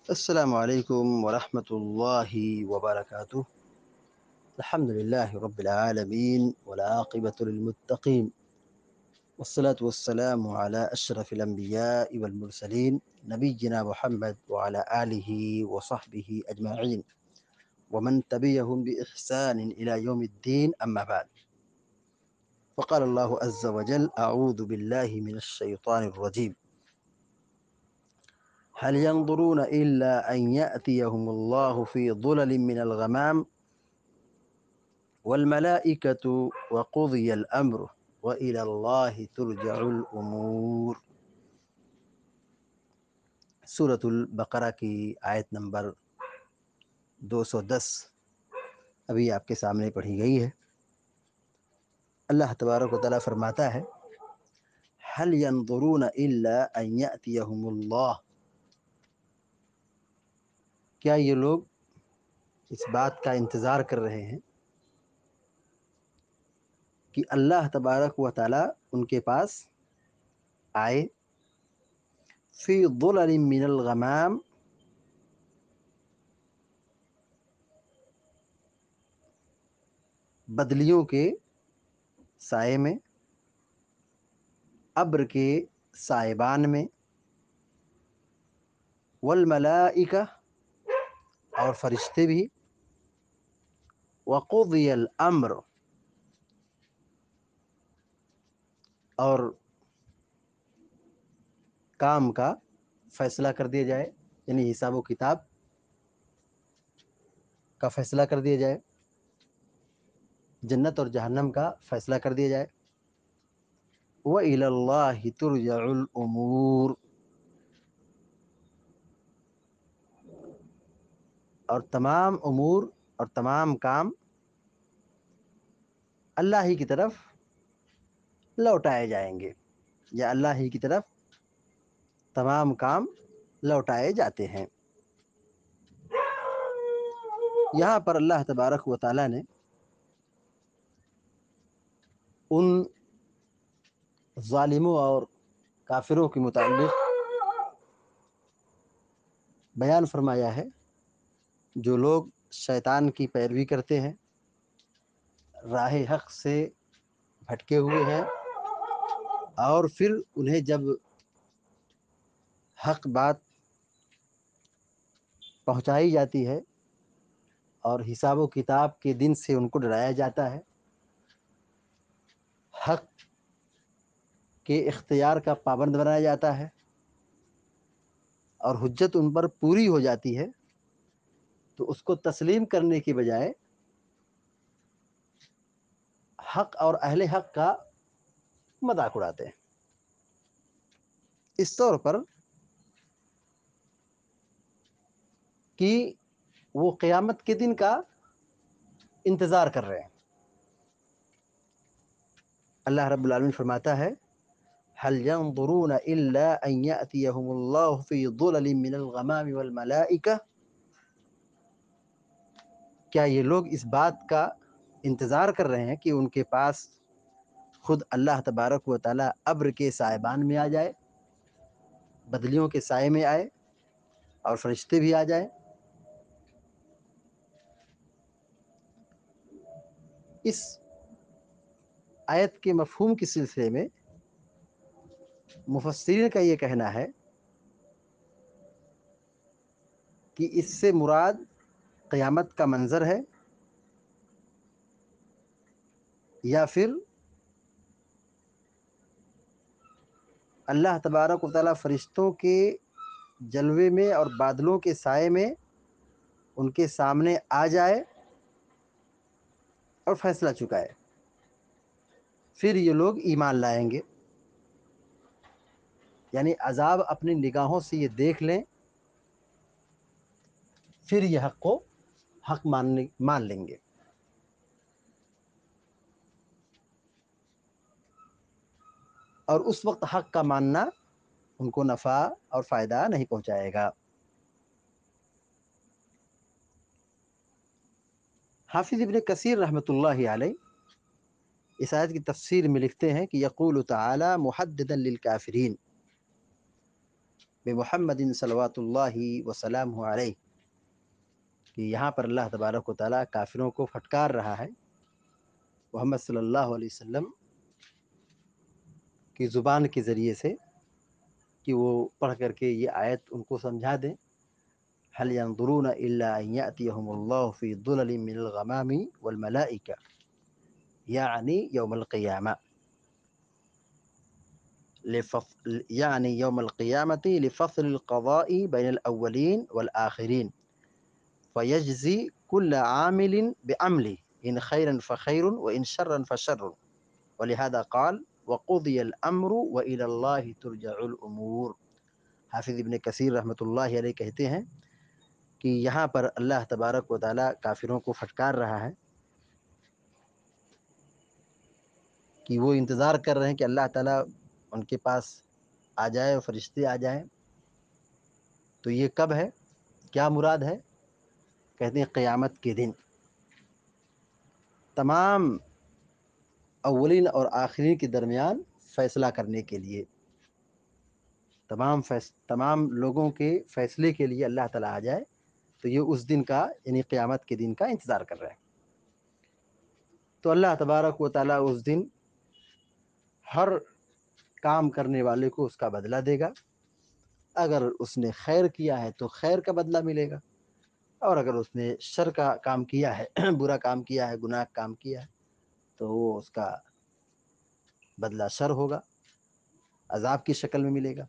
السلام عليكم ورحمة الله وبركاته. الحمد لله رب العالمين والعاقبة للمتقين، والصلاة والسلام على أشرف الأنبياء والمرسلين نبينا محمد وعلى آله وصحبه أجمعين ومن تبعهم بإحسان إلى يوم الدين، أما بعد. فقال الله عز وجل: أعوذ بالله من الشيطان الرجيم. هل ينظرون إلا أن يأتيهم الله في ظلل من الغمام والملائكة وقضي الأمر وإلى الله ترجع الأمور. سورة البقرہ کی آیت نمبر 210 ابھی آپ کے سامنے پڑھی گئی ہے۔ اللہ تبارک و تعالیٰ فرماتا ہے: هل ينظرون إلا أن يأتيهم اللہ، کیا یہ لوگ اس بات کا انتظار کر رہے ہیں کہ اللہ تبارک و تعالیٰ ان کے پاس آئے؟ فی ظلل من الغمام، بدلیوں کے سائے میں، ابر کے سائبان میں، والملائکہ اور فرشتے بھی، وقضی الامر اور کام کا فیصلہ کر دیا جائے، یعنی حساب و کتاب کا فیصلہ کر دیا جائے، جنت اور جہنم کا فیصلہ کر دیا جائے۔ وَإِلَى اللَّهِ تُرْجَعُ الْأُمُورُ، اور تمام امور اور تمام کام اللہ ہی کی طرف لوٹائے جائیں گے، یا اللہ ہی کی طرف تمام کام لوٹائے جاتے ہیں۔ یہاں پر اللہ تبارک و تعالیٰ نے ان ظالموں اور کافروں کے متعلق بیان فرمایا ہے جو لوگ شیطان کی پیروی کرتے ہیں، راہ حق سے بھٹکے ہوئے ہیں، اور پھر انہیں جب حق بات پہنچائی جاتی ہے اور حساب و کتاب کے دن سے ان کو ڈرایا جاتا ہے، حق کے اختیار کا پابند بنایا جاتا ہے اور حجت ان پر پوری ہو جاتی ہے، تو اس کو تسلیم کرنے کی بجائے حق اور اہل حق کا مذاق اڑاتے ہیں۔ اس طور پر کہ وہ قیامت کے دن کا انتظار کر رہے ہیں۔ اللہ رب العالمین فرماتا ہے: هل ينظرون إلا أن يأتيهم الله في ظلل من الغمام والملائكة، کیا یہ لوگ اس بات کا انتظار کر رہے ہیں کہ ان کے پاس خود اللہ تبارک و تعالیٰ ابر کے سائبان میں آ جائے، بدلیوں کے سائے میں آئے، اور فرشتے بھی آ جائیں؟ اس آیت کے مفہوم کے سلسلے میں مفسرین کا یہ کہنا ہے کہ اس سے مراد قیامت کا منظر ہے، یا پھر اللہ تبارک و تعالیٰ فرشتوں کے جلوے میں اور بادلوں کے سائے میں ان کے سامنے آ جائے اور فیصلہ چکائے، پھر یہ لوگ ایمان لائیں گے۔ یعنی عذاب اپنی نگاہوں سے یہ دیکھ لیں، پھر یہ حق کو حق مان لیں گے۔ اور اس وقت حق کا ماننا ان کو نفع اور فائدہ نہیں پہنچائے گا۔ حافظ ابن کثیر رحمۃ اللہ علیہ اس آیت کی تفسیر میں لکھتے ہیں کہ یقول تعالی محددا للکافرین، بمحمد صلوات اللہ وسلامہ علیہ، کہ یہاں پر اللہ تبارک و تعالیٰ کافروں کو پھٹکار رہا ہے محمد صلی اللہ علیہ وسلم کی زبان کے ذریعے سے، کہ وہ پڑھ کر کے یہ آیت ان کو سمجھا دیں، هل ينظرون إلا أن يأتيهم الله في ظلل من الغمام والملائكة، يعني يوم القيامة، يعني يوم القيامة لفصل القضاء بين الأولين والآخرين، فيجزي كل عامل بعمله، إن خيرا فخير وإن شرا فشر، ولهذا قال وقضي الأمر وإلى الله ترجع الأمور۔ حافظ ابن کثیر رحمۃ اللہ علیہ کہتے ہیں کہ یہاں پر اللہ تبارک و تعالیٰ کافروں کو پھٹکار رہا ہے کہ وہ انتظار کر رہے ہیں کہ اللہ تعالیٰ ان کے پاس آ جائے اور فرشتے آ جائیں۔ تو یہ کب ہے، کیا مراد ہے؟ کہتے ہیں قیامت کے دن تمام اولین اور آخرین کے درمیان فیصلہ کرنے کے لیے، تمام لوگوں کے فیصلے کے لیے اللہ تعالیٰ آ جائے، تو یہ اس دن کا یعنی قیامت کے دن کا انتظار کر رہے ہیں۔ تو اللہ تبارک و تعالیٰ اس دن ہر کام کرنے والے کو اس کا بدلہ دے گا، اگر اس نے خیر کیا ہے تو خیر کا بدلہ ملے گا، اور اگر اس نے شر کا کام کیا ہے برا کام کیا ہے، گناہ کام کیا ہے، تو وہ اس کا بدلہ شر ہوگا، عذاب کی شکل میں ملے گا۔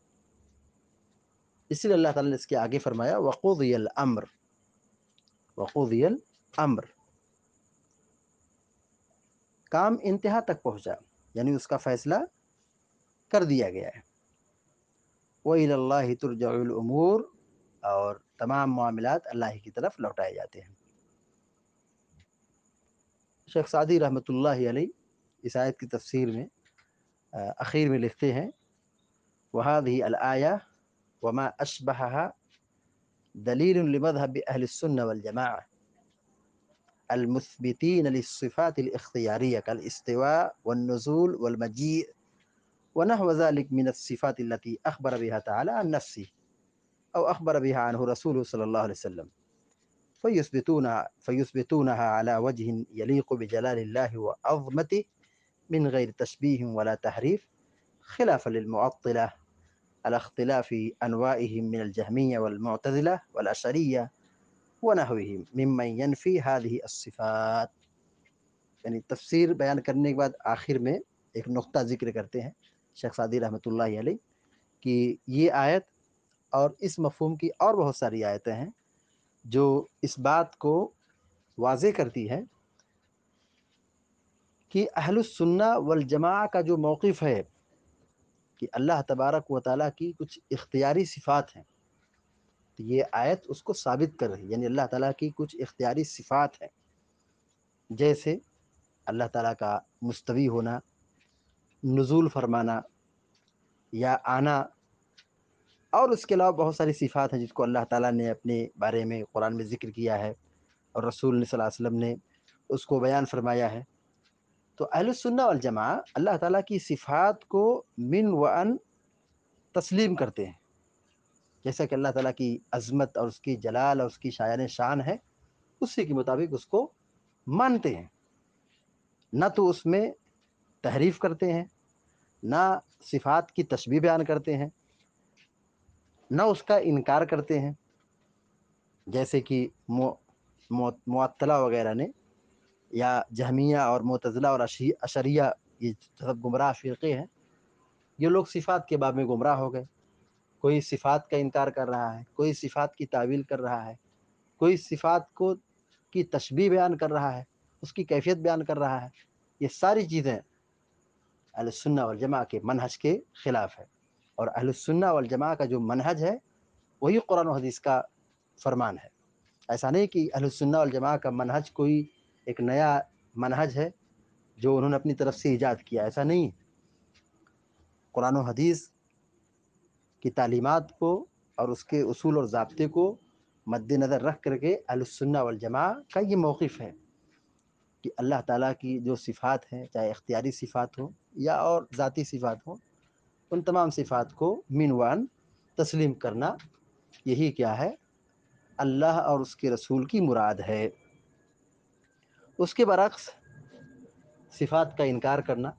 اسی لیے اللہ تعالیٰ نے اس کے آگے فرمایا وقضی الامر، وقضی الامر، کام انتہا تک پہنچا، یعنی اس کا فیصلہ کر دیا گیا ہے۔ وَإِلَى اللَّهِ تُرْجَعُ الْأُمُورُ، اور تمام معاملات اللہ کی طرف لوٹائے جاتے ہیں۔ شیخ سعدی رحمۃ اللہ علیہ اس آیت کی تفسیر میں اخیر میں لکھتے ہیں وَهَذِهِ الْآيَةُ وَمَا أَشْبَهَهَا دلیل لمذهب أهل السنة والجماعة المثبتين للصفات الاختيارية كالاستواء والنزول والمجيء ونحو ذلك من الصفات التي أخبر بها تعالى عن نفسه أو أخبر بها عنه رسوله صلى الله عليه وسلم، فيثبتونها على وجه يليق بجلال الله وعظمته من غير تشبيه ولا تحريف، خلافا للمعطلة على اختلاف أنواعهم من الجهمية والمعتزلة والأشعرية ونحوهم ممن ينفي هذه الصفات۔ یعنی تفسیر بیان کرنے کے بعد آخر میں ایک نقطہ ذکر کرتے ہیں شیخ سعدی رحمۃ اللہ علیہ کہ یہ آیت اور اس مفہوم کی اور بہت ساری آیتیں ہیں جو اس بات کو واضح کرتی ہے کہ اہل السنہ والجماعہ کا جو موقف ہے کہ اللہ تبارک و تعالیٰ کی کچھ اختیاری صفات ہیں، تو یہ آیت اس کو ثابت کر رہی ہے، یعنی اللہ تعالیٰ کی کچھ اختیاری صفات ہیں، جیسے اللہ تعالیٰ کا مستوی ہونا، نزول فرمانا یا آنا، اور اس کے علاوہ بہت ساری صفات ہیں جس کو اللہ تعالیٰ نے اپنے بارے میں قرآن میں ذکر کیا ہے اور رسول صلی اللہ علیہ وسلم نے اس کو بیان فرمایا ہے۔ تو اہل السنہ والجماعہ اللہ تعالیٰ کی صفات کو من و ان تسلیم کرتے ہیں، جیسا کہ اللہ تعالیٰ کی عظمت اور اس کی جلال اور اس کی شایان شان ہے، اسی کے مطابق اس کو مانتے ہیں، نہ تو اس میں تحریف کرتے ہیں، نہ صفات کی تشبیہ بیان کرتے ہیں، نہ اس کا انکار کرتے ہیں، جیسے کہ معطلہ وغیرہ نے، یا جہمیہ اور معتزلہ اور اشعریہ، یہ سب گمراہ فرقے ہیں، یہ لوگ صفات کے باب میں گمراہ ہو گئے۔ کوئی صفات کا انکار کر رہا ہے، کوئی صفات کی تعویل کر رہا ہے، کوئی صفات کو کی تشبیہ بیان کر رہا ہے، اس کی کیفیت بیان کر رہا ہے، یہ ساری چیزیں اہل السنہ والجماعہ کے منہج کے خلاف ہے۔ اور اہل السنہ والجماعہ کا جو منہج ہے وہی قرآن و حدیث کا فرمان ہے۔ ایسا نہیں کہ اہل السنہ والجماعہ کا منہج کوئی ایک نیا منہج ہے جو انہوں نے اپنی طرف سے ایجاد کیا، ایسا نہیں۔ قرآن و حدیث کی تعلیمات کو اور اس کے اصول اور ضابطے کو مد نظر رکھ کر کے اہل السنہ والجماعہ کا یہ موقف ہے کہ اللہ تعالیٰ کی جو صفات ہیں، چاہے اختیاری صفات ہوں یا اور ذاتی صفات ہوں، ان تمام صفات کو من وان تسلیم کرنا یہی کیا ہے؟ اللہ اور اس کے رسول کی مراد ہے۔ اس کے برعکس صفات کا انکار کرنا،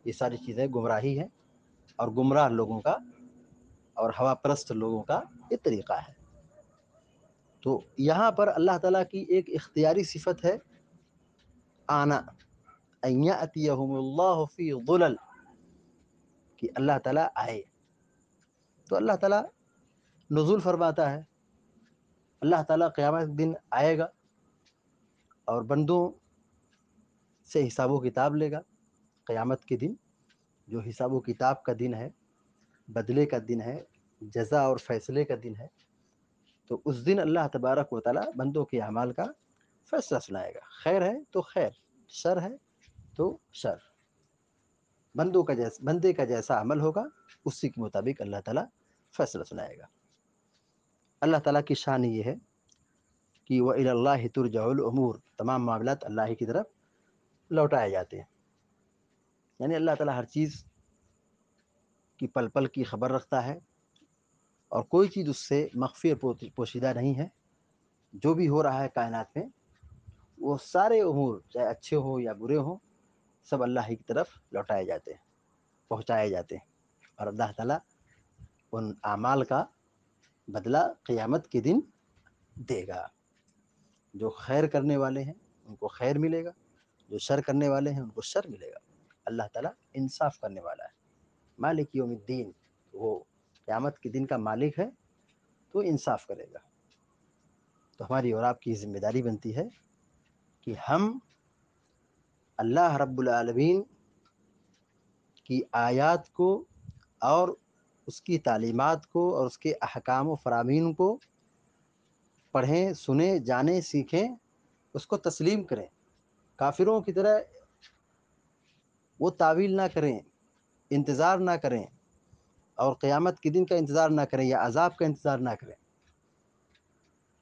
یہ ساری چیزیں گمراہی ہیں، اور گمراہ لوگوں کا اور ہوا پرست لوگوں کا یہ طریقہ ہے۔ تو یہاں پر اللہ تعالیٰ کی ایک اختیاری صفت ہے آنا، ان یأتیہم اللہ فی ظلل، کہ اللہ تعالیٰ آئے۔ تو اللہ تعالیٰ نزول فرماتا ہے، اللہ تعالیٰ قیامت کے دن آئے گا اور بندوں سے حساب و کتاب لے گا۔ قیامت کے دن جو حساب و کتاب کا دن ہے، بدلے کا دن ہے، جزا اور فیصلے کا دن ہے، تو اس دن اللہ تبارک و تعالیٰ بندوں کے اعمال کا فیصلہ سنائے گا۔ خیر ہے تو خیر، شر ہے تو شر، بندے کا جیسا عمل ہوگا اسی کے مطابق اللہ تعالیٰ فیصلہ سنائے گا۔ اللہ تعالیٰ کی شان یہ ہے کہ وَإِلَى اللَّهِ تُرْجَعُ الْأُمُورُ، تمام معاملات اللہ ہی کی طرف لوٹائے جاتے ہیں۔ یعنی اللہ تعالیٰ ہر چیز کی پل پل کی خبر رکھتا ہے، اور کوئی چیز اس سے مخفی اور پوشیدہ نہیں ہے۔ جو بھی ہو رہا ہے کائنات میں، وہ سارے امور چاہے اچھے ہوں یا برے ہوں، سب اللہ ہی کی طرف لوٹائے جاتے ہیں، پہنچائے جاتے ہیں، اور اللہ تعالیٰ ان اعمال کا بدلہ قیامت کے دن دے گا۔ جو خیر کرنے والے ہیں ان کو خیر ملے گا، جو شر کرنے والے ہیں ان کو شر ملے گا۔ اللہ تعالیٰ انصاف کرنے والا ہے، مالک یوم الدین، وہ قیامت کے دن کا مالک ہے، تو انصاف کرے گا۔ تو ہماری اور آپ کی ذمہ داری بنتی ہے کہ ہم اللہ رب العالمین کی آیات کو اور اس کی تعلیمات کو اور اس کے احکام و فرامین کو پڑھیں، سنیں، جانیں، سیکھیں، اس کو تسلیم کریں۔ کافروں کی طرح وہ تعویل نہ کریں، انتظار نہ کریں، اور قیامت کے دن کا انتظار نہ کریں یا عذاب کا انتظار نہ کریں۔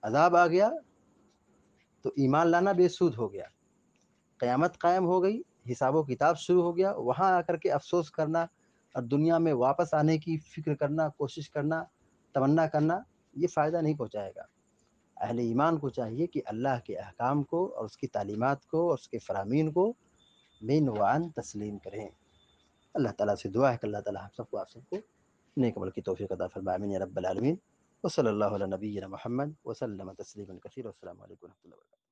عذاب آ گیا تو ایمان لانا بے سود ہو گیا، قیامت قائم ہو گئی، حساب و کتاب شروع ہو گیا، وہاں آ کر کے افسوس کرنا اور دنیا میں واپس آنے کی فکر کرنا، کوشش کرنا، تمنا کرنا، یہ فائدہ نہیں پہنچائے گا۔ اہل ایمان کو چاہیے کہ اللہ کے احکام کو اور اس کی تعلیمات کو اور اس کے فرامین کو بے نوعان تسلیم کریں۔ اللہ تعالیٰ سے دعا ہے کہ اللہ تعالیٰ ہم سب کو، آپ سب کو نیک عمل کی توفیق عطا فرمائے، آمین یا رب العالمین۔ وصلی اللہ علی نبینا محمد وسلم تسلیما کثیرا، والسلام علیکم ورحمۃ اللہ وبرکاتہ۔